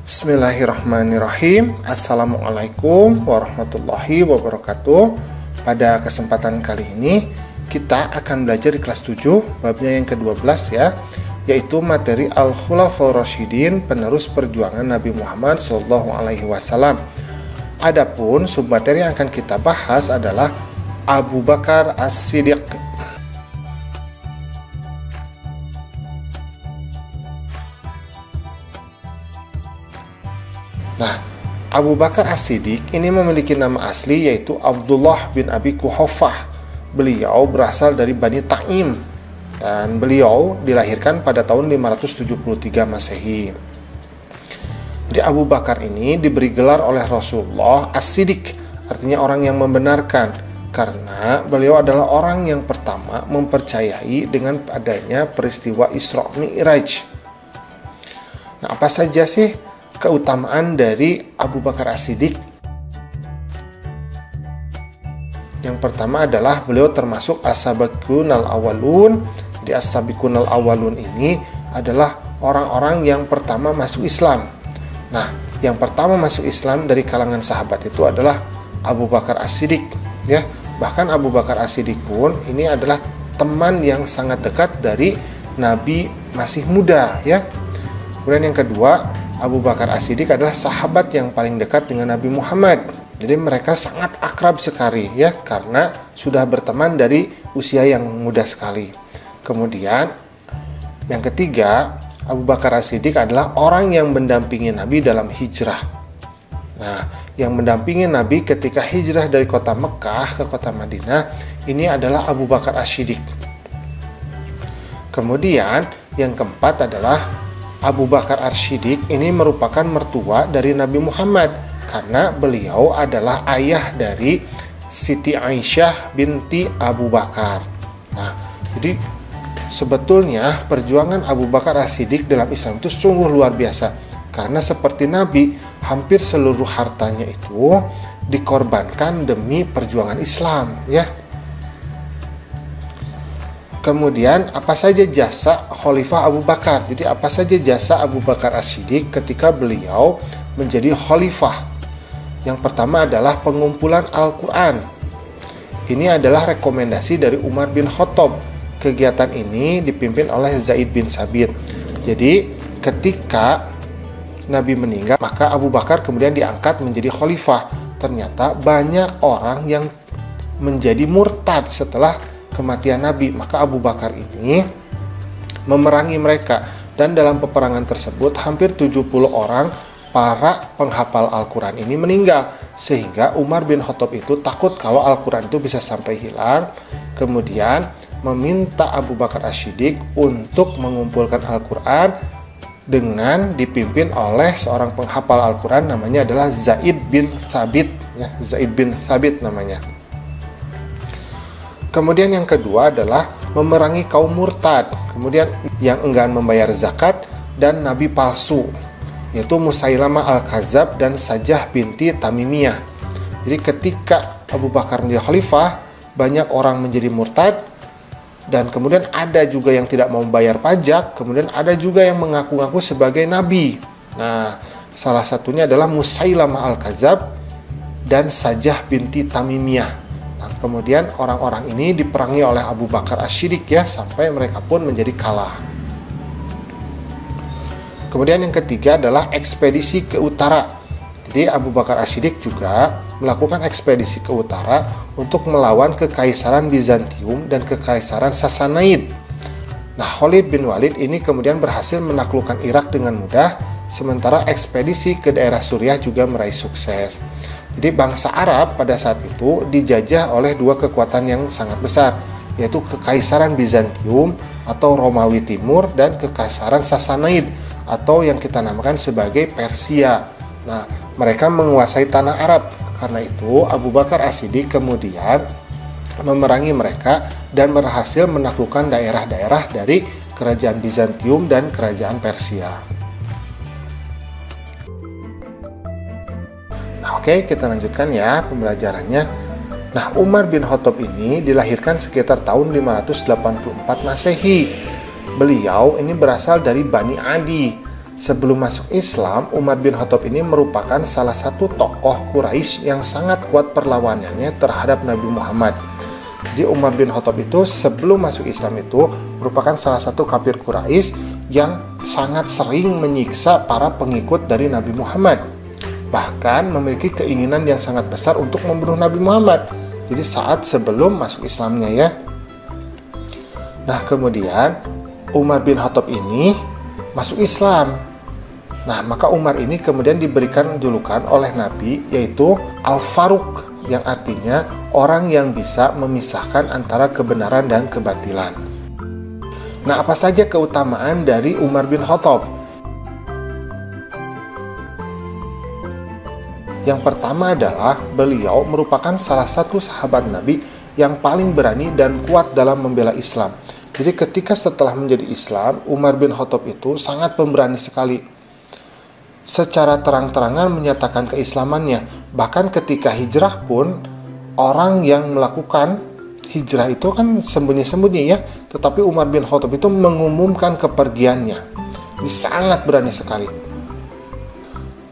Bismillahirrahmanirrahim. Assalamualaikum warahmatullahi wabarakatuh. Pada kesempatan kali ini kita akan belajar di kelas 7 babnya yang ke-12 ya, yaitu materi Al-Khulafaur Rasyidin, penerus perjuangan Nabi Muhammad SAW. Adapun submateri yang akan kita bahas adalah Abu Bakar As-Siddiq. Nah, Abu Bakar As-Siddiq ini memiliki nama asli yaitu Abdullah bin Abi Quhafah. Beliau berasal dari Bani Taim dan beliau dilahirkan pada tahun 573 Masehi. Jadi Abu Bakar ini diberi gelar oleh Rasulullah As-Siddiq, artinya orang yang membenarkan, karena beliau adalah orang yang pertama mempercayai dengan adanya peristiwa Isra Mi'raj. Nah, apa saja sih keutamaan dari Abu Bakar As-Siddiq? Yang pertama adalah beliau termasuk as-sabiqun al-awwalun. Di as-sabiqun al-awwalun ini adalah orang-orang yang pertama masuk Islam. Nah, yang pertama masuk Islam dari kalangan sahabat itu adalah Abu Bakar As-Siddiq ya. Bahkan Abu Bakar As-Siddiq pun ini adalah teman yang sangat dekat dari Nabi masih muda ya. Kemudian yang kedua, Abu Bakar As-Siddiq adalah sahabat yang paling dekat dengan Nabi Muhammad. Jadi mereka sangat akrab sekali ya, karena sudah berteman dari usia yang muda sekali. Kemudian yang ketiga, Abu Bakar As-Siddiq adalah orang yang mendampingi Nabi dalam hijrah. Nah, yang mendampingi Nabi ketika hijrah dari kota Mekah ke kota Madinah ini adalah Abu Bakar As-Siddiq. Kemudian yang keempat adalah Abu Bakar As-Siddiq ini merupakan mertua dari Nabi Muhammad, karena beliau adalah ayah dari Siti Aisyah binti Abu Bakar. Nah, jadi sebetulnya perjuangan Abu Bakar As-Siddiq dalam Islam itu sungguh luar biasa, karena seperti Nabi, hampir seluruh hartanya itu dikorbankan demi perjuangan Islam ya. Kemudian apa saja jasa Khalifah Abu Bakar? Jadi apa saja jasa Abu Bakar As-Siddiq ketika beliau menjadi khalifah? Yang pertama adalah pengumpulan Al-Quran. Ini adalah rekomendasi dari Umar bin Khattab. Kegiatan ini dipimpin oleh Zaid bin Sabit. Jadi ketika Nabi meninggal, maka Abu Bakar kemudian diangkat menjadi khalifah. Ternyata banyak orang yang menjadi murtad setelah kematian Nabi, maka Abu Bakar ini memerangi mereka, dan dalam peperangan tersebut hampir 70 orang para penghafal Al-Quran ini meninggal, sehingga Umar bin Khattab itu takut kalau Al-Quran itu bisa sampai hilang. Kemudian meminta Abu Bakar As-Siddiq untuk mengumpulkan Al-Quran dengan dipimpin oleh seorang penghafal Al-Quran, namanya adalah Zaid bin Thabit ya, Zaid bin Thabit namanya. Kemudian yang kedua adalah memerangi kaum murtad, kemudian yang enggan membayar zakat dan nabi palsu, yaitu Musailamah Al-Kadzab dan Sajah binti Tamimiyah. Jadi ketika Abu Bakar menjadi khalifah, banyak orang menjadi murtad, dan kemudian ada juga yang tidak mau membayar pajak, kemudian ada juga yang mengaku-ngaku sebagai nabi. Nah, salah satunya adalah Musailamah Al-Kadzab dan Sajah binti Tamimiyah. Kemudian orang-orang ini diperangi oleh Abu Bakar As-Siddiq ya, sampai mereka pun menjadi kalah. Kemudian yang ketiga adalah ekspedisi ke utara. Jadi Abu Bakar As-Siddiq juga melakukan ekspedisi ke utara untuk melawan Kekaisaran Bizantium dan Kekaisaran Sassanid. Nah, Khalid bin Walid ini kemudian berhasil menaklukkan Irak dengan mudah, sementara ekspedisi ke daerah Suriah juga meraih sukses. Jadi bangsa Arab pada saat itu dijajah oleh dua kekuatan yang sangat besar, yaitu Kekaisaran Bizantium atau Romawi Timur dan Kekaisaran Sassanid atau yang kita namakan sebagai Persia. Nah, mereka menguasai tanah Arab. Karena itu Abu Bakar As-Siddiq kemudian memerangi mereka dan berhasil menaklukkan daerah-daerah dari Kerajaan Bizantium dan Kerajaan Persia. Oke, kita lanjutkan ya pembelajarannya. Nah, Umar bin Khattab ini dilahirkan sekitar tahun 584 Masehi. Beliau ini berasal dari Bani Adi. Sebelum masuk Islam, Umar bin Khattab ini merupakan salah satu tokoh Quraisy yang sangat kuat perlawanannya terhadap Nabi Muhammad. Jadi Umar bin Khattab itu sebelum masuk Islam itu merupakan salah satu kafir Quraisy yang sangat sering menyiksa para pengikut dari Nabi Muhammad. Bahkan memiliki keinginan yang sangat besar untuk membunuh Nabi Muhammad. Jadi saat sebelum masuk Islamnya ya. Nah kemudian Umar bin Khattab ini masuk Islam. Nah, maka Umar ini kemudian diberikan julukan oleh Nabi yaitu Al-Faruq, yang artinya orang yang bisa memisahkan antara kebenaran dan kebatilan. Nah, apa saja keutamaan dari Umar bin Khattab? Yang pertama adalah beliau merupakan salah satu sahabat Nabi yang paling berani dan kuat dalam membela Islam. Jadi ketika setelah menjadi Islam, Umar bin Khattab itu sangat pemberani sekali. Secara terang-terangan menyatakan keislamannya. Bahkan ketika hijrah pun, orang yang melakukan hijrah itu kan sembunyi-sembunyi ya. Tetapi Umar bin Khattab itu mengumumkan kepergiannya. Jadi sangat berani sekali.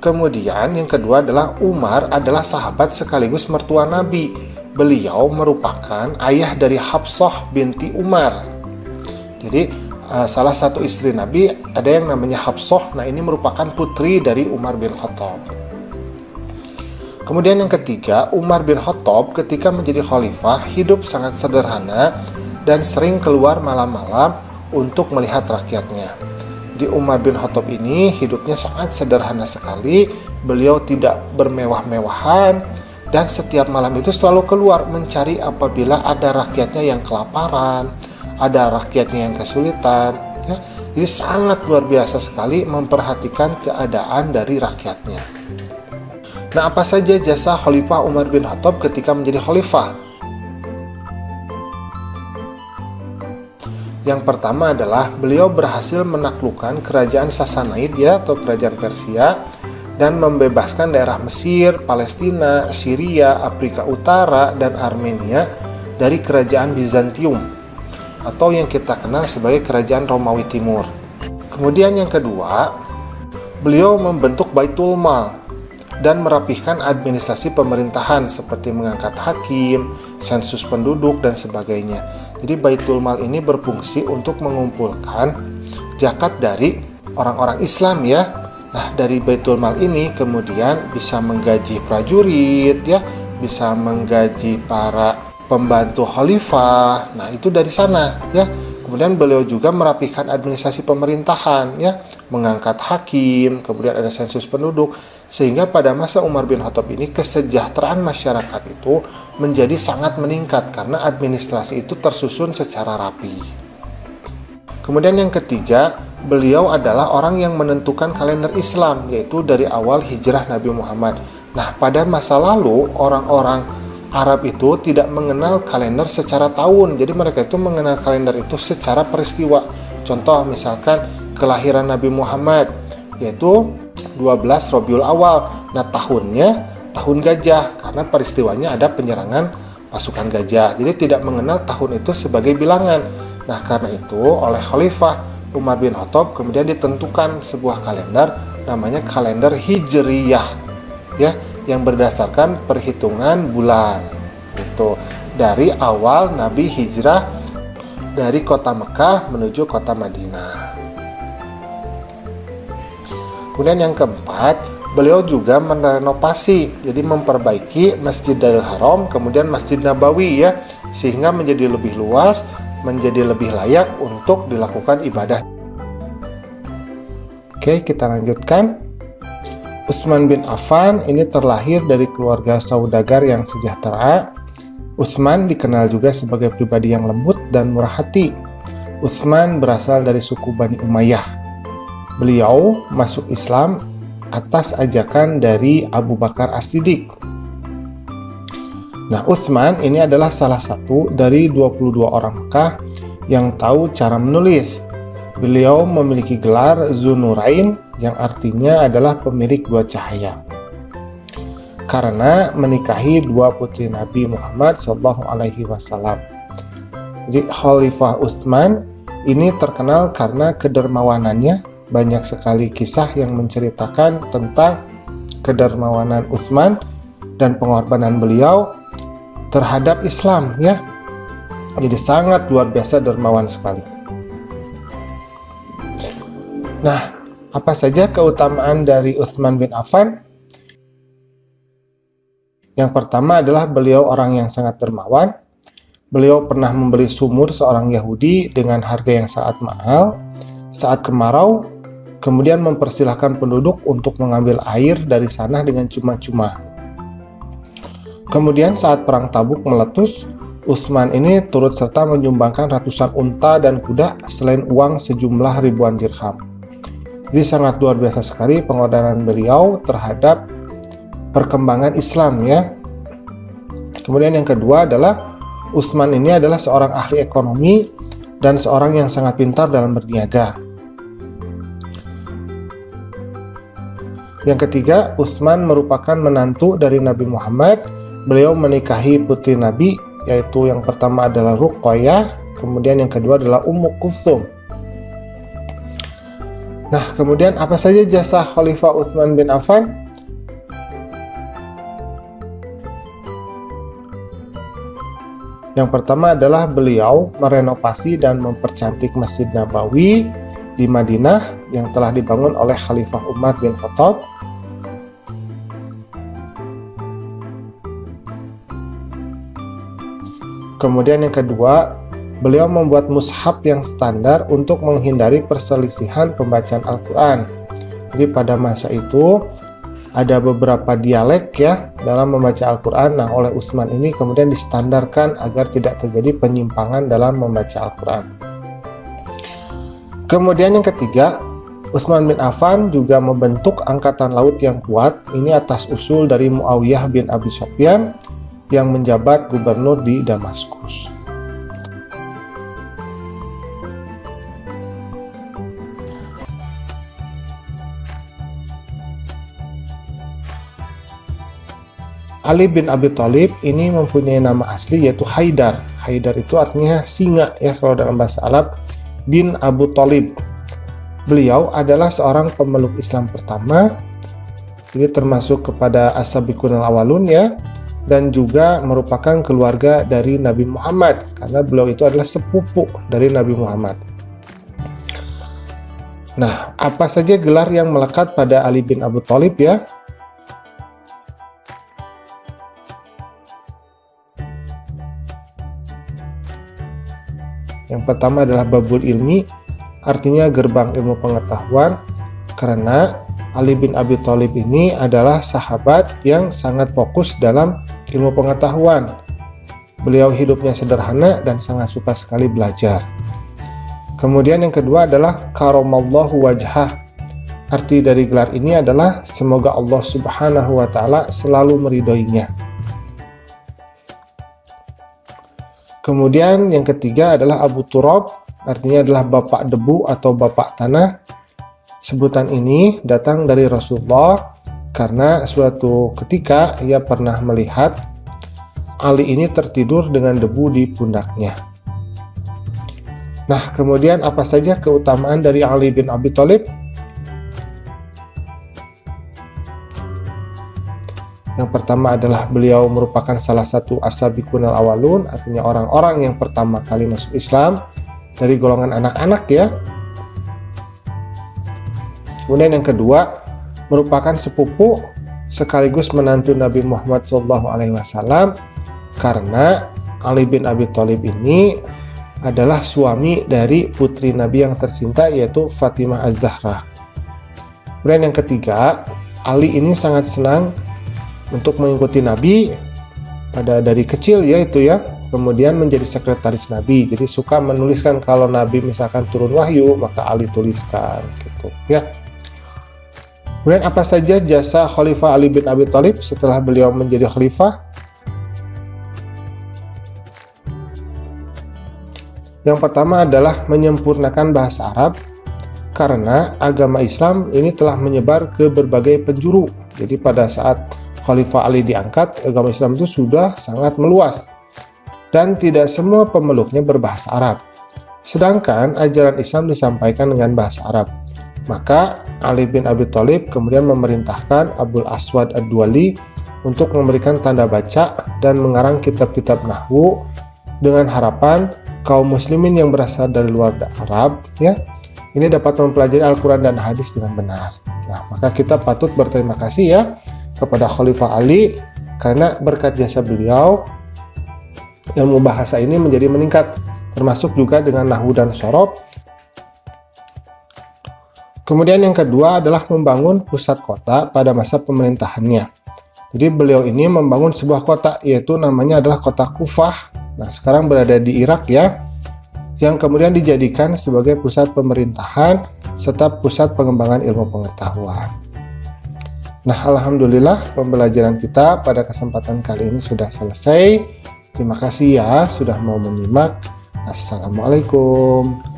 Kemudian yang kedua adalah Umar adalah sahabat sekaligus mertua Nabi. Beliau merupakan ayah dari Hafsah binti Umar. Jadi salah satu istri Nabi ada yang namanya Hafsah. Nah ini merupakan putri dari Umar bin Khattab. Kemudian yang ketiga, Umar bin Khattab ketika menjadi khalifah hidup sangat sederhana dan sering keluar malam-malam untuk melihat rakyatnya. Jadi Umar bin Khattab ini hidupnya sangat sederhana sekali. Beliau tidak bermewah-mewahan dan setiap malam itu selalu keluar mencari apabila ada rakyatnya yang kelaparan, ada rakyatnya yang kesulitan ya. Jadi sangat luar biasa sekali memperhatikan keadaan dari rakyatnya. Nah, apa saja jasa Khalifah Umar bin Khattab ketika menjadi khalifah? Yang pertama adalah beliau berhasil menaklukkan kerajaan Sassanid ya, atau kerajaan Persia, dan membebaskan daerah Mesir, Palestina, Syria, Afrika Utara, dan Armenia dari kerajaan Bizantium, atau yang kita kenal sebagai kerajaan Romawi Timur. Kemudian yang kedua, beliau membentuk Baitul Mal dan merapihkan administrasi pemerintahan seperti mengangkat hakim, sensus penduduk, dan sebagainya. Jadi Baitul Mal ini berfungsi untuk mengumpulkan zakat dari orang-orang Islam ya. Nah, dari Baitul Mal ini kemudian bisa menggaji prajurit ya, bisa menggaji para pembantu khalifah. Nah, itu dari sana ya. Kemudian beliau juga merapihkan administrasi pemerintahan ya, mengangkat hakim, kemudian ada sensus penduduk, sehingga pada masa Umar bin Khattab ini kesejahteraan masyarakat itu menjadi sangat meningkat karena administrasi itu tersusun secara rapi. Kemudian yang ketiga, beliau adalah orang yang menentukan kalender Islam, yaitu dari awal hijrah Nabi Muhammad. Nah, pada masa lalu orang-orang Arab itu tidak mengenal kalender secara tahun, jadi mereka itu mengenal kalender itu secara peristiwa. Contoh misalkan kelahiran Nabi Muhammad, yaitu 12 Rabiul Awal. Nah tahunnya tahun gajah, karena peristiwanya ada penyerangan pasukan gajah. Jadi tidak mengenal tahun itu sebagai bilangan. Nah karena itu oleh Khalifah Umar bin Khattab kemudian ditentukan sebuah kalender namanya kalender Hijriyah ya, yang berdasarkan perhitungan bulan. Itu dari awal Nabi hijrah dari kota Mekah menuju kota Madinah. Kemudian yang keempat, beliau juga merenovasi, jadi memperbaiki Masjidil Haram, kemudian Masjid Nabawi ya, sehingga menjadi lebih luas, menjadi lebih layak untuk dilakukan ibadah. Oke, kita lanjutkan. Utsman bin Affan ini terlahir dari keluarga saudagar yang sejahtera. Utsman dikenal juga sebagai pribadi yang lembut dan murah hati. Utsman berasal dari suku Bani Umayyah. Beliau masuk Islam atas ajakan dari Abu Bakar As-Siddiq. Nah, Utsman ini adalah salah satu dari 22 orang Mekah yang tahu cara menulis. Beliau memiliki gelar Dzunurain yang artinya adalah pemilik dua cahaya, karena menikahi dua putri Nabi Muhammad SAW. Jadi Khalifah Utsman ini terkenal karena kedermawanannya banyak sekali kisah yang menceritakan tentang kedermawanan Utsman dan pengorbanan beliau terhadap Islam ya. Jadi sangat luar biasa dermawan sekali. Nah, apa saja keutamaan dari Utsman bin Affan? Yang pertama adalah beliau orang yang sangat dermawan. Beliau pernah membeli sumur seorang Yahudi dengan harga yang sangat mahal saat kemarau, kemudian mempersilahkan penduduk untuk mengambil air dari sana dengan cuma-cuma. Kemudian saat perang Tabuk meletus, Utsman ini turut serta menyumbangkan ratusan unta dan kuda selain uang sejumlah ribuan dirham. Jadi sangat luar biasa sekali pengorbanan beliau terhadap perkembangan Islam ya. Kemudian yang kedua adalah Utsman ini adalah seorang ahli ekonomi dan seorang yang sangat pintar dalam berniaga. Yang ketiga, Utsman merupakan menantu dari Nabi Muhammad. Beliau menikahi putri Nabi, yaitu yang pertama adalah Ruqayyah, kemudian yang kedua adalah Ummu Kulthum. Nah, kemudian apa saja jasa Khalifah Utsman bin Affan? Yang pertama adalah beliau merenovasi dan mempercantik Masjid Nabawi di Madinah yang telah dibangun oleh Khalifah Umar bin Khattab. Kemudian yang kedua, beliau membuat mushaf yang standar untuk menghindari perselisihan pembacaan Al-Quran. Jadi pada masa itu ada beberapa dialek ya dalam membaca Al-Quran. Nah, oleh Utsman ini kemudian distandarkan agar tidak terjadi penyimpangan dalam membaca Al-Quran. Kemudian yang ketiga, Utsman bin Affan juga membentuk angkatan laut yang kuat. Ini atas usul dari Muawiyah bin Abi Sufyan yang menjabat gubernur di Damaskus. Ali bin Abi Thalib ini mempunyai nama asli yaitu Haidar. Haidar itu artinya singa ya kalau dalam bahasa Arab. Bin Abu Thalib. Beliau adalah seorang pemeluk Islam pertama. Jadi termasuk kepada as-sabiqun al-awwalun ya, dan juga merupakan keluarga dari Nabi Muhammad karena beliau itu adalah sepupu dari Nabi Muhammad. Nah, apa saja gelar yang melekat pada Ali bin Abi Thalib ya? Yang pertama adalah Babul Ilmi, artinya gerbang ilmu pengetahuan, karena Ali bin Abi Thalib ini adalah sahabat yang sangat fokus dalam ilmu pengetahuan. Beliau hidupnya sederhana dan sangat suka sekali belajar. Kemudian yang kedua adalah Karamallahu wajhah. Arti dari gelar ini adalah semoga Allah Subhanahu wa taala selalu meridhoinya. Kemudian yang ketiga adalah Abu Turab, artinya adalah bapak debu atau bapak tanah. Sebutan ini datang dari Rasulullah karena suatu ketika ia pernah melihat Ali ini tertidur dengan debu di pundaknya. Nah, kemudian apa saja keutamaan dari Ali bin Abi Thalib? Yang pertama adalah beliau merupakan salah satu as-sabiqun al-awwalun, artinya orang-orang yang pertama kali masuk Islam dari golongan anak-anak ya. Kemudian yang kedua, merupakan sepupu sekaligus menantu Nabi Muhammad SAW karena Ali bin Abi Thalib ini adalah suami dari putri Nabi yang tercinta yaitu Fatimah Az-Zahra. Kemudian yang ketiga, Ali ini sangat senang untuk mengikuti Nabi dari kecil yaitu ya, kemudian menjadi sekretaris Nabi. Jadi suka menuliskan kalau Nabi misalkan turun wahyu, maka Ali tuliskan gitu ya. Kemudian apa saja jasa Khalifah Ali bin Abi Thalib setelah beliau menjadi khalifah? Yang pertama adalah menyempurnakan bahasa Arab karena agama Islam ini telah menyebar ke berbagai penjuru. Jadi pada saat Khalifah Ali diangkat, agama Islam itu sudah sangat meluas dan tidak semua pemeluknya berbahasa Arab. Sedangkan ajaran Islam disampaikan dengan bahasa Arab. Maka Ali bin Abi Thalib kemudian memerintahkan Abul Aswad Ad-Duali untuk memberikan tanda baca dan mengarang kitab-kitab nahwu dengan harapan kaum muslimin yang berasal dari luar Arab ya ini dapat mempelajari Al-Quran dan hadis dengan benar. Nah, maka kita patut berterima kasih ya kepada Khalifah Ali karena berkat jasa beliau ilmu bahasa ini menjadi meningkat, termasuk juga dengan nahwu dan shorof. Kemudian yang kedua adalah membangun pusat kota pada masa pemerintahannya. Jadi beliau ini membangun sebuah kota, yaitu namanya adalah kota Kufah. Nah, sekarang berada di Irak ya, yang kemudian dijadikan sebagai pusat pemerintahan serta pusat pengembangan ilmu pengetahuan. Nah, alhamdulillah pembelajaran kita pada kesempatan kali ini sudah selesai. Terima kasih ya sudah mau menyimak. Assalamualaikum.